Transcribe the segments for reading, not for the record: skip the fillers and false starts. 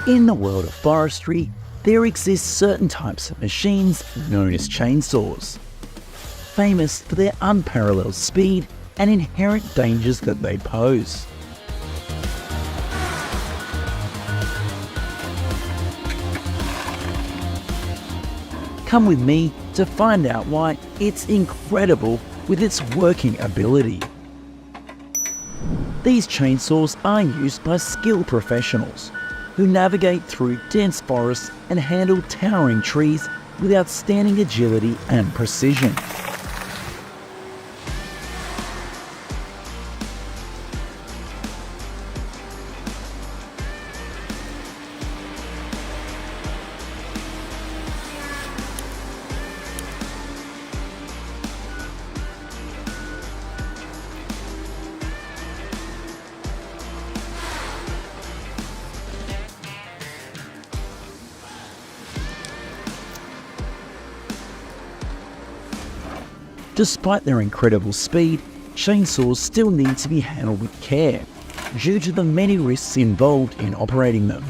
In the world of forestry, there exist certain types of machines known as chainsaws, famous for their unparalleled speed and inherent dangers that they pose. Come with me to find out why it's incredible with its working ability. These chainsaws are used by skilled professionals who navigate through dense forests and handle towering trees with outstanding agility and precision. Despite their incredible speed, chainsaws still need to be handled with care due to the many risks involved in operating them.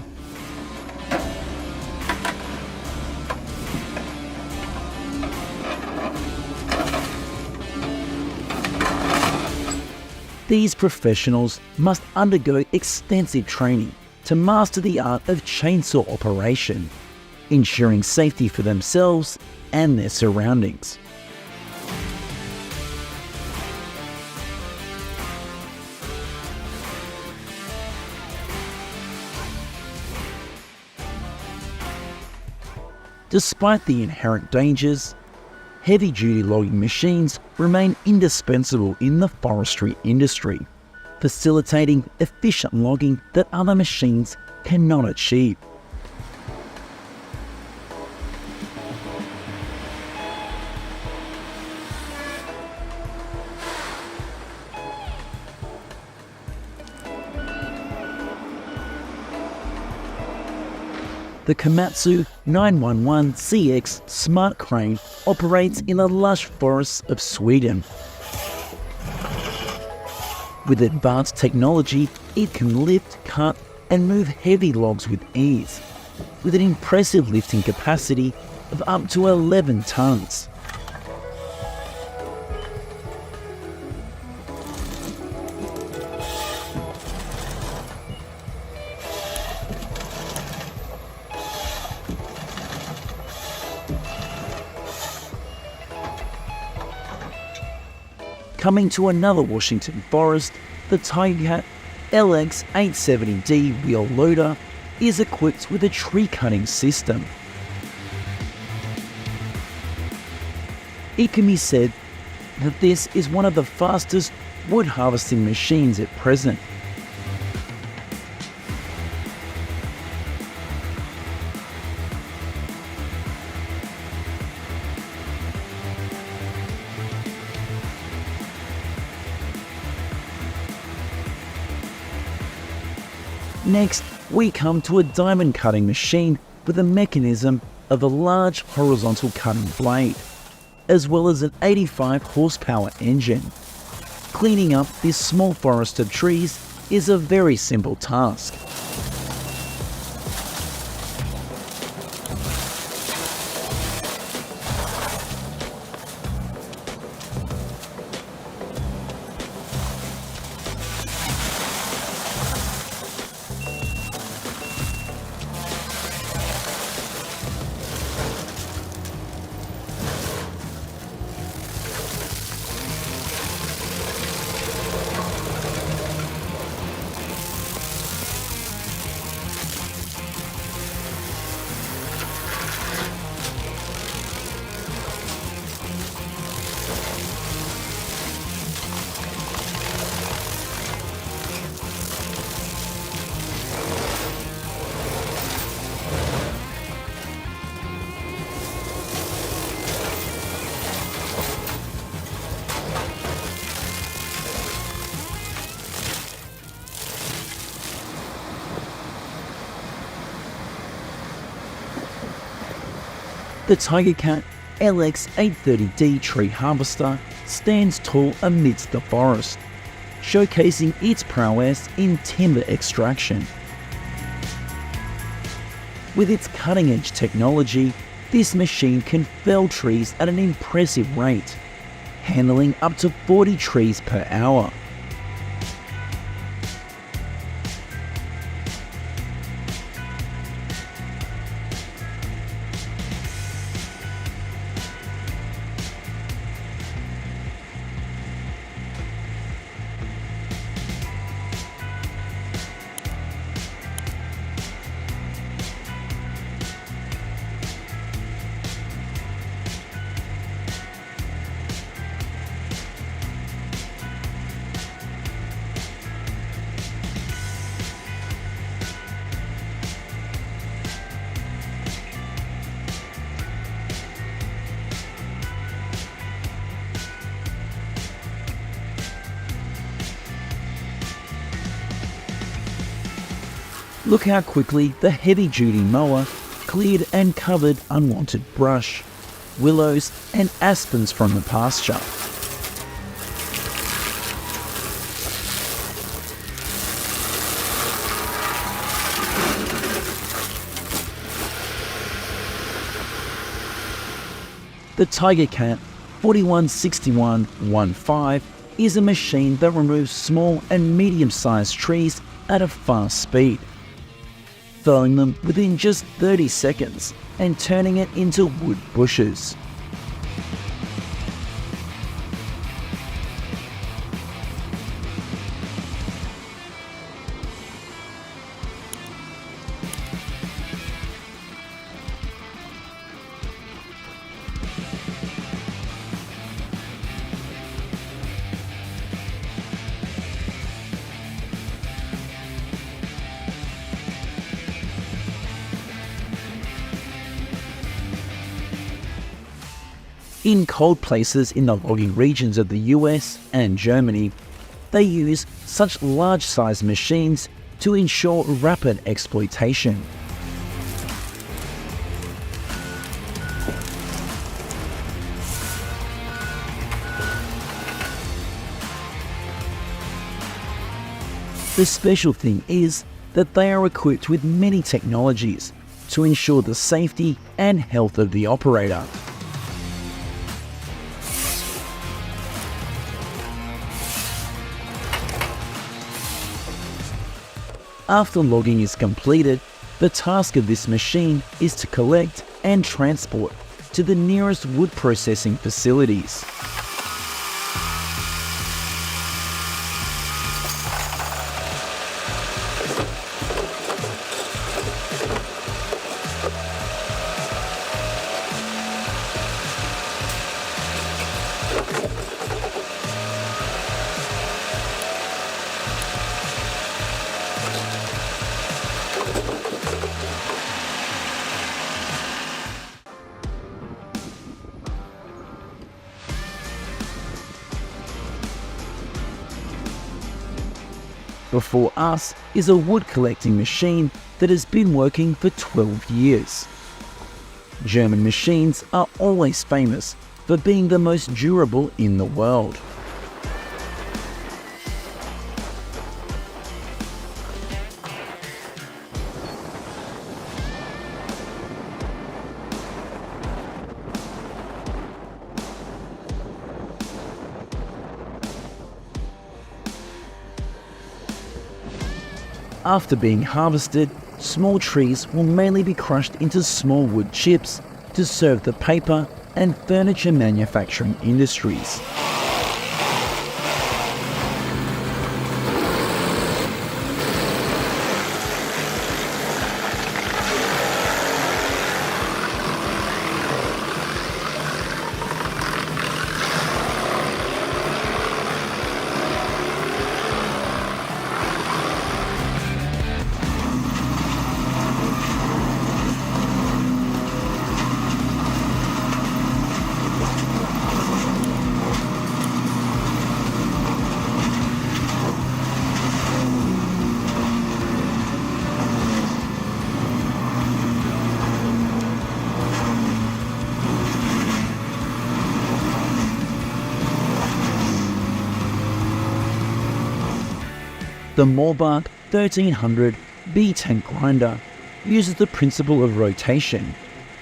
These professionals must undergo extensive training to master the art of chainsaw operation, ensuring safety for themselves and their surroundings. Despite the inherent dangers, heavy-duty logging machines remain indispensable in the forestry industry, facilitating efficient logging that other machines cannot achieve. The Komatsu 911CX smart crane operates in the lush forests of Sweden. With advanced technology, it can lift, cut, and move heavy logs with ease, with an impressive lifting capacity of up to 11 tons. Coming to another Washington forest, the Tigercat LX870D wheel loader is equipped with a tree cutting system. It can be said that this is one of the fastest wood harvesting machines at present. Next, we come to a diamond cutting machine with a mechanism of a large horizontal cutting blade, as well as an 85 horsepower engine. Cleaning up this small forest of trees is a very simple task. The Tigercat LX830D tree harvester stands tall amidst the forest, showcasing its prowess in timber extraction. With its cutting-edge technology, this machine can fell trees at an impressive rate, handling up to 40 trees per hour. Look how quickly the heavy-duty mower cleared and covered unwanted brush, willows and aspens from the pasture. The Tiger Cat 416115 is a machine that removes small and medium-sized trees at a fast speed, felling them within just 30 seconds and turning it into wood bushes. In cold places in the logging regions of the US and Germany, they use such large-sized machines to ensure rapid exploitation. The special thing is that they are equipped with many technologies to ensure the safety and health of the operator. After logging is completed, the task of this machine is to collect and transport to the nearest wood processing facilities. Before us is a wood collecting machine that has been working for 12 years. German machines are always famous for being the most durable in the world. After being harvested, small trees will mainly be crushed into small wood chips to serve the paper and furniture manufacturing industries. The Morbach 1300 B-tank grinder uses the principle of rotation.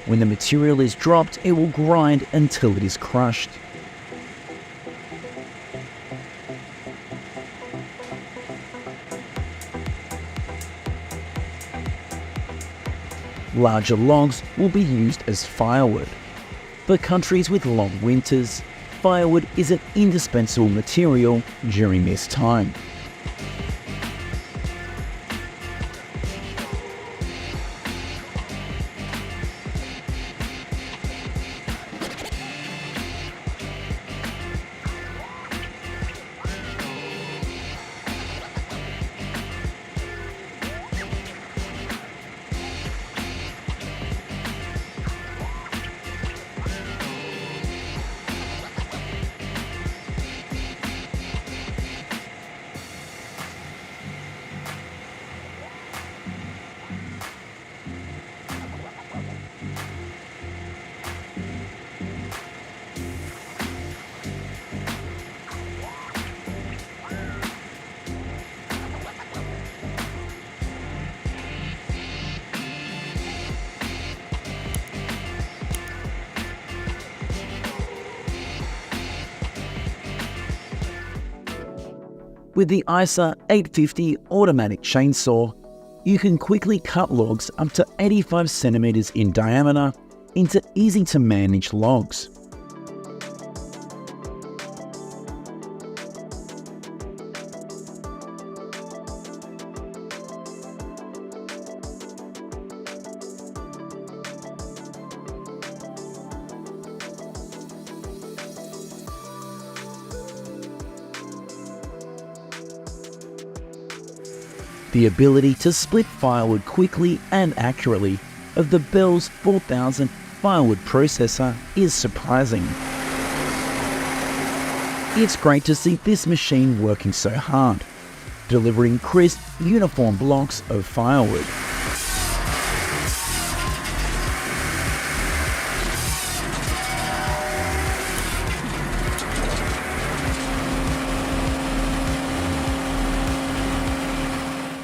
When the material is dropped, it will grind until it is crushed. Larger logs will be used as firewood. For countries with long winters, firewood is an indispensable material during this time. With the ISA 850 automatic chainsaw, you can quickly cut logs up to 85 centimeters in diameter into easy to manage logs. The ability to split firewood quickly and accurately of the Bell's 4000 firewood processor is surprising. It's great to see this machine working so hard, delivering crisp, uniform blocks of firewood.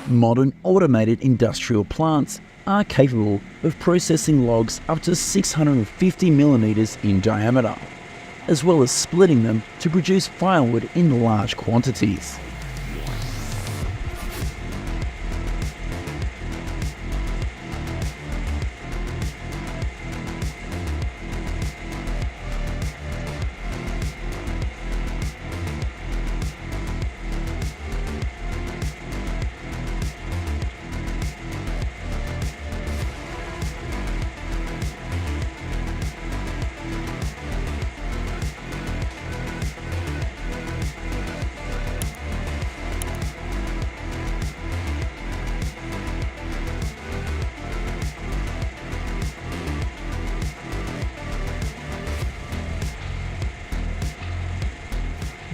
Modern automated industrial plants are capable of processing logs up to 650 millimeters in diameter, as well as splitting them to produce firewood in large quantities.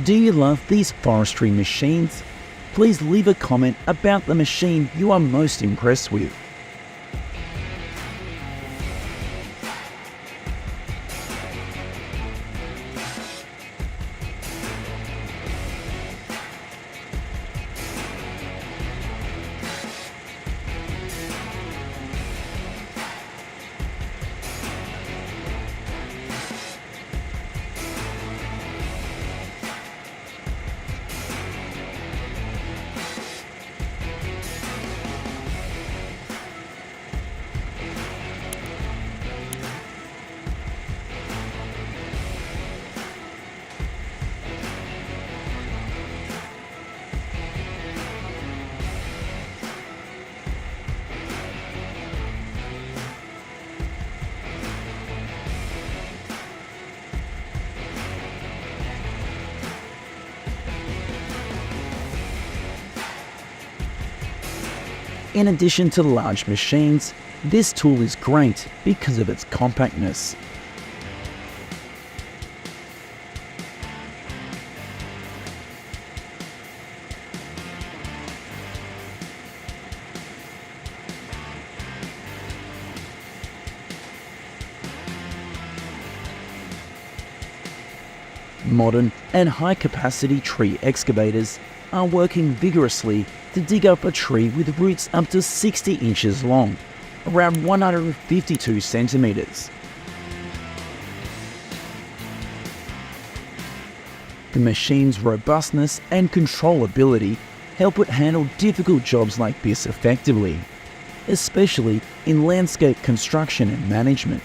Do you love these forestry machines? Please leave a comment about the machine you are most impressed with. In addition to large machines, this tool is great because of its compactness. Modern and high-capacity tree excavators are working vigorously to dig up a tree with roots up to 60 inches long, around 152 centimeters. The machine's robustness and controllability help it handle difficult jobs like this effectively, especially in landscape construction and management.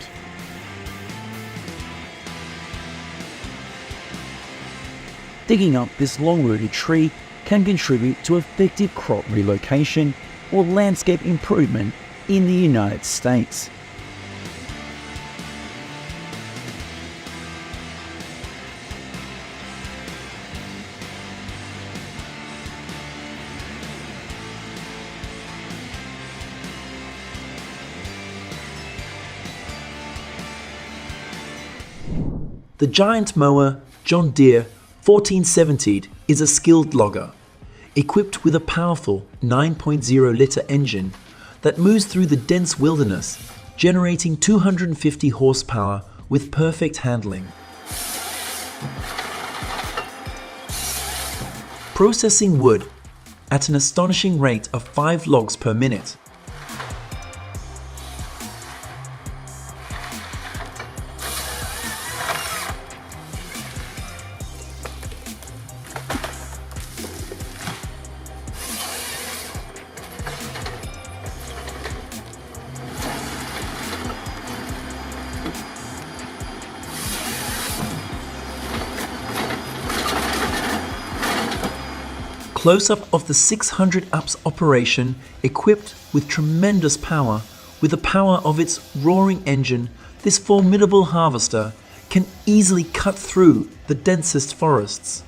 Digging up this long-rooted tree can contribute to effective crop relocation or landscape improvement in the United States. The giant mower John Deere 1470 is a skilled logger, equipped with a powerful 9.0 litre engine that moves through the dense wilderness, generating 250 horsepower with perfect handling. Processing wood at an astonishing rate of 5 logs per minute. Close-up of the 600 amps operation, equipped with tremendous power. With the power of its roaring engine, this formidable harvester can easily cut through the densest forests.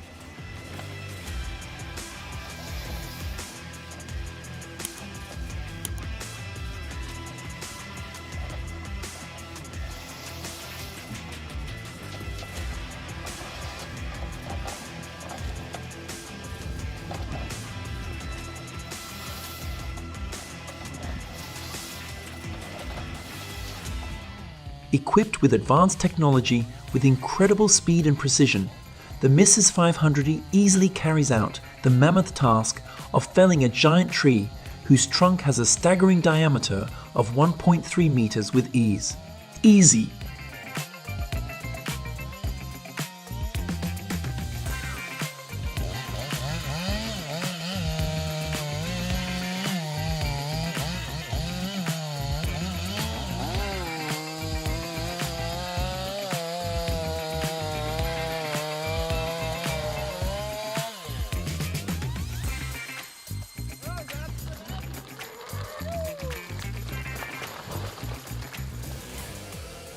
Equipped with advanced technology with incredible speed and precision, the Mrs. 500 easily carries out the mammoth task of felling a giant tree whose trunk has a staggering diameter of 1.3 meters with ease. Easy.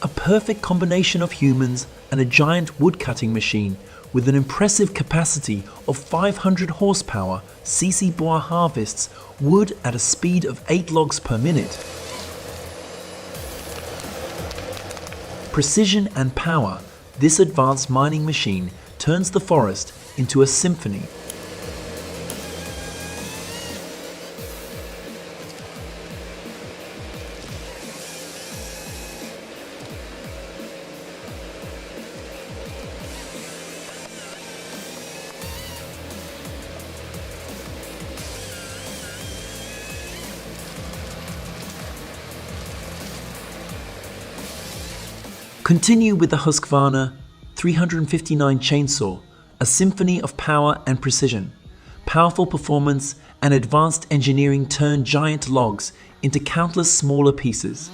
A perfect combination of humans and a giant woodcutting machine with an impressive capacity of 500 horsepower, CC Bois harvests wood at a speed of 8 logs per minute. Precision and power, this advanced mining machine turns the forest into a symphony. Continue with the Husqvarna 359 chainsaw, a symphony of power and precision. Powerful performance and advanced engineering turn giant logs into countless smaller pieces.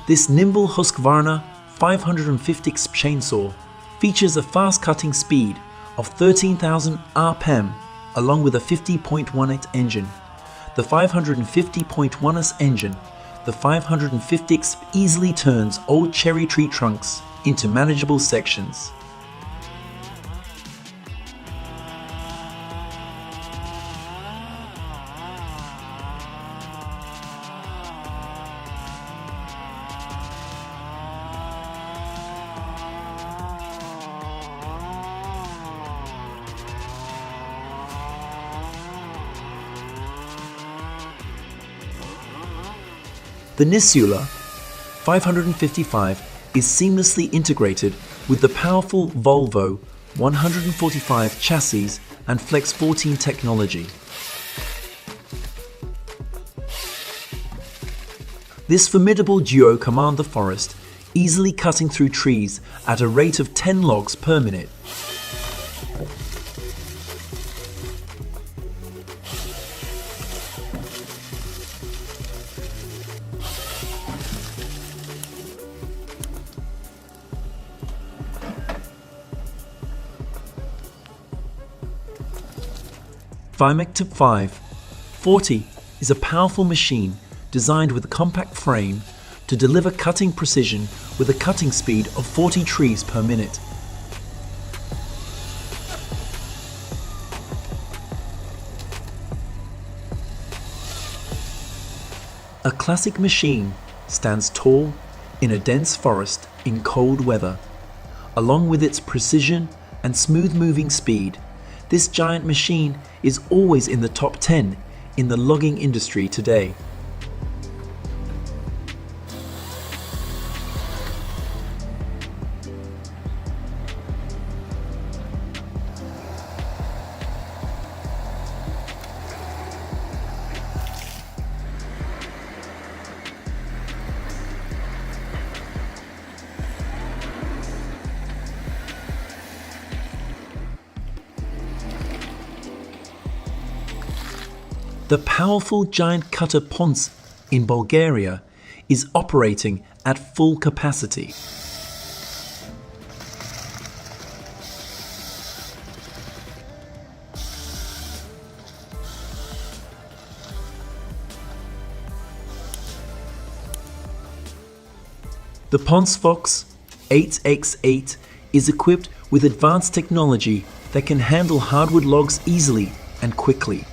This nimble Husqvarna 550 chainsaw features a fast cutting speed of 13,000 RPM along with a 50.18 engine. The 550.1s engine, the 550X easily turns old cherry tree trunks into manageable sections. The Nisula 555 is seamlessly integrated with the powerful Volvo 145 chassis and Flex 14 technology. This formidable duo command the forest, easily cutting through trees at a rate of 10 logs per minute. Vimectip 540 is a powerful machine designed with a compact frame to deliver cutting precision with a cutting speed of 40 trees per minute. A classic machine stands tall in a dense forest in cold weather. Along with its precision and smooth moving speed, this giant machine is always in the top 10 in the logging industry today. The powerful giant cutter Ponce in Bulgaria is operating at full capacity. The Ponce Fox 8x8 is equipped with advanced technology that can handle hardwood logs easily and quickly.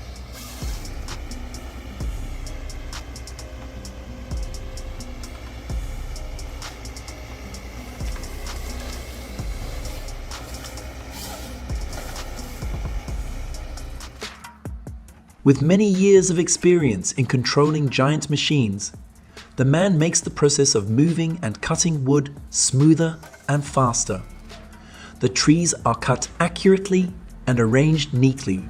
With many years of experience in controlling giant machines, the man makes the process of moving and cutting wood smoother and faster. The trees are cut accurately and arranged neatly.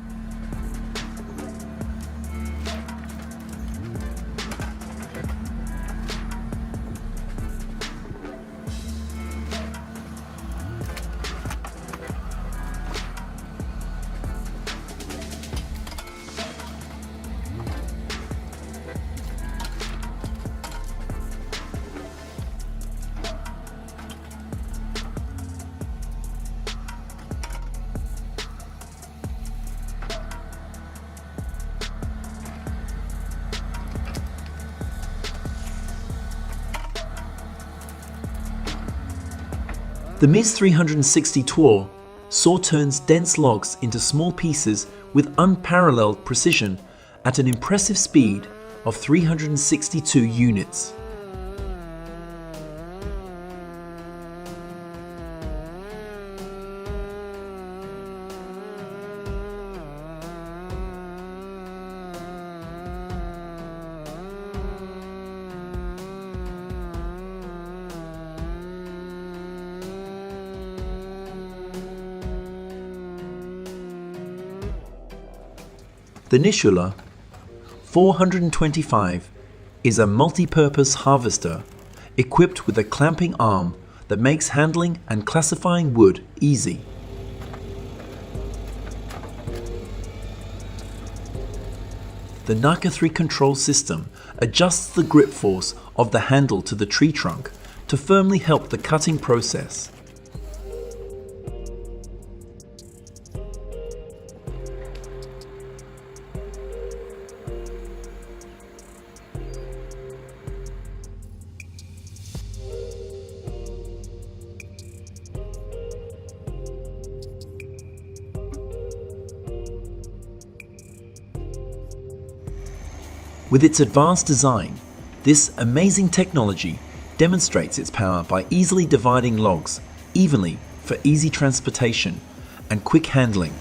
The Ms 360 Tour saw turns dense logs into small pieces with unparalleled precision at an impressive speed of 362 units. The Nishula 425 is a multi-purpose harvester equipped with a clamping arm that makes handling and classifying wood easy. The Naka 3 control system adjusts the grip force of the handle to the tree trunk to firmly help the cutting process. With its advanced design, this amazing technology demonstrates its power by easily dividing logs evenly for easy transportation and quick handling.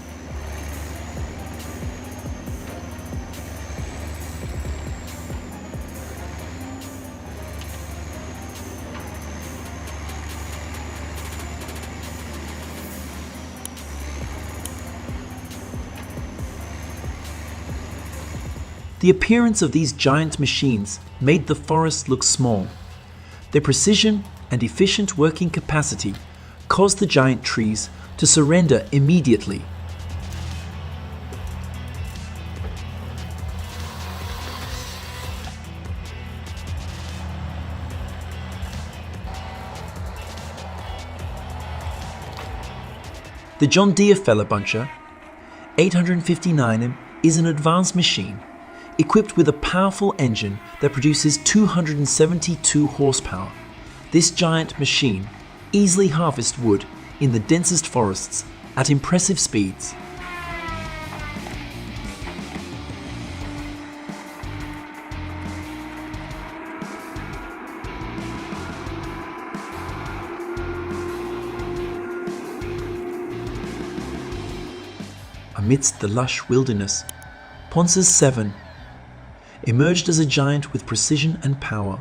The appearance of these giant machines made the forest look small. Their precision and efficient working capacity caused the giant trees to surrender immediately. The John Deere Feller Buncher 859M is an advanced machine equipped with a powerful engine that produces 272 horsepower. This giant machine easily harvests wood in the densest forests at impressive speeds. Amidst the lush wilderness, Ponce's 7 emerged as a giant with precision and power.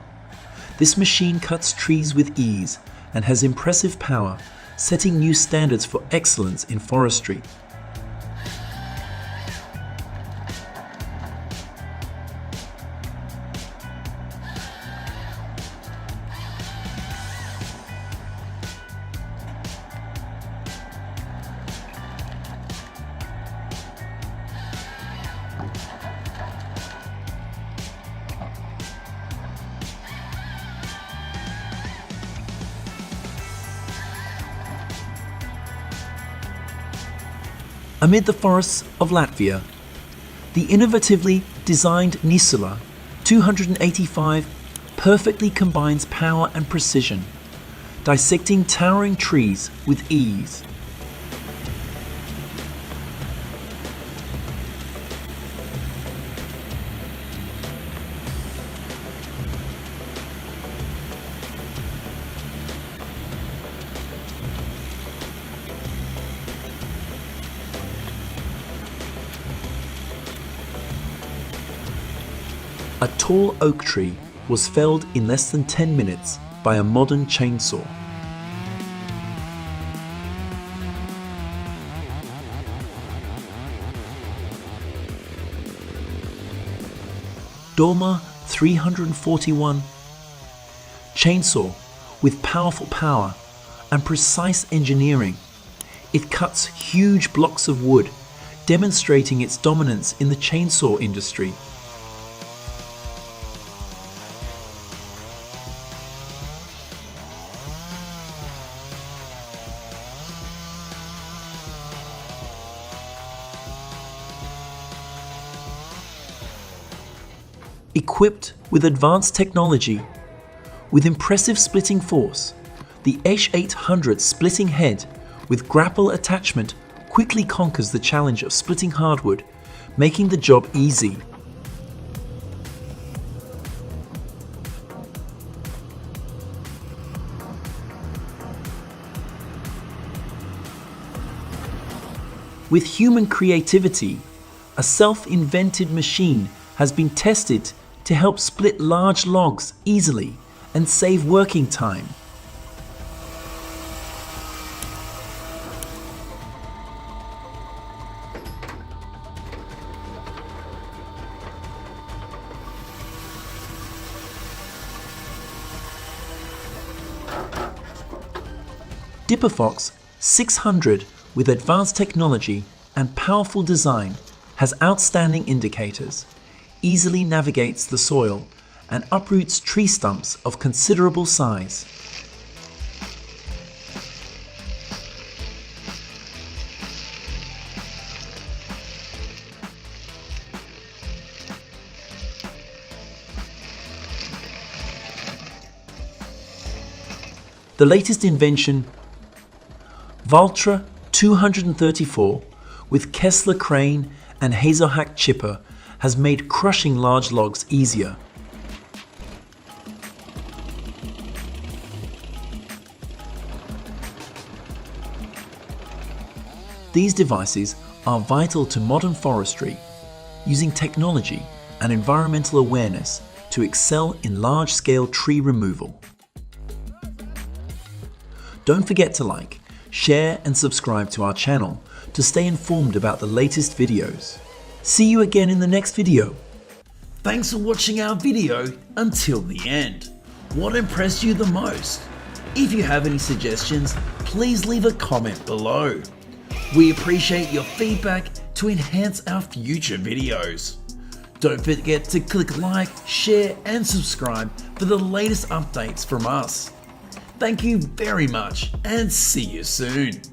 This machine cuts trees with ease and has impressive power, setting new standards for excellence in forestry. Amid the forests of Latvia, the innovatively designed Nisula 285 perfectly combines power and precision, dissecting towering trees with ease. A tall oak tree was felled in less than 10 minutes by a modern chainsaw. Dorma 341 chainsaw with powerful power and precise engineering. It cuts huge blocks of wood, demonstrating its dominance in the chainsaw industry. Equipped with advanced technology, with impressive splitting force, the H800 splitting head with grapple attachment quickly conquers the challenge of splitting hardwood, making the job easy. With human creativity, a self-invented machine has been tested to help split large logs easily and save working time. Evokes 600 with advanced technology and powerful design has outstanding indicators, easily navigates the soil, and uproots tree stumps of considerable size. The latest invention, Valtra 234 with Kessler crane and Hazelhack chipper, has made crushing large logs easier. These devices are vital to modern forestry, using technology and environmental awareness to excel in large-scale tree removal. Don't forget to like, share and subscribe to our channel to stay informed about the latest videos. See you again in the next video. Thanks for watching our video until the end. What impressed you the most? If you have any suggestions, please leave a comment below. We appreciate your feedback to enhance our future videos. Don't forget to click like, share and subscribe for the latest updates from us. Thank you very much and see you soon.